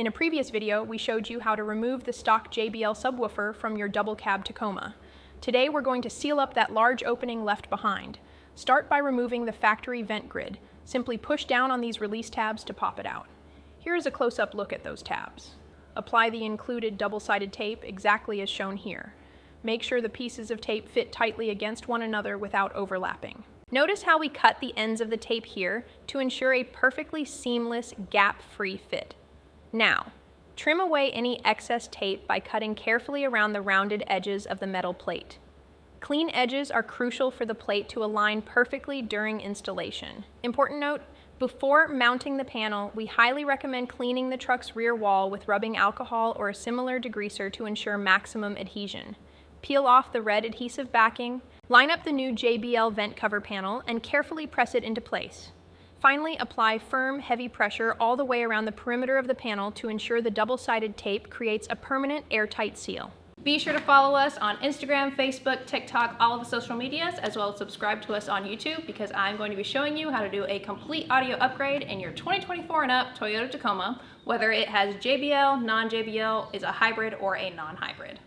In a previous video, we showed you how to remove the stock JBL subwoofer from your double cab Tacoma. Today we're going to seal up that large opening left behind. Start by removing the factory vent grid. Simply push down on these release tabs to pop it out. Here is a close-up look at those tabs. Apply the included double-sided tape exactly as shown here. Make sure the pieces of tape fit tightly against one another without overlapping. Notice how we cut the ends of the tape here to ensure a perfectly seamless, gap-free fit. Now, trim away any excess tape by cutting carefully around the rounded edges of the metal plate. Clean edges are crucial for the plate to align perfectly during installation. Important note, before mounting the panel, we highly recommend cleaning the truck's rear wall with rubbing alcohol or a similar degreaser to ensure maximum adhesion. Peel off the red adhesive backing, line up the new JBL vent cover panel, and carefully press it into place. Finally, apply firm, heavy pressure all the way around the perimeter of the panel to ensure the double-sided tape creates a permanent airtight seal. Be sure to follow us on Instagram, Facebook, TikTok, all of the social medias, as well as subscribe to us on YouTube, because I'm going to be showing you how to do a complete audio upgrade in your 2024 and up Toyota Tacoma, whether it has JBL, non-JBL, is a hybrid, or a non-hybrid.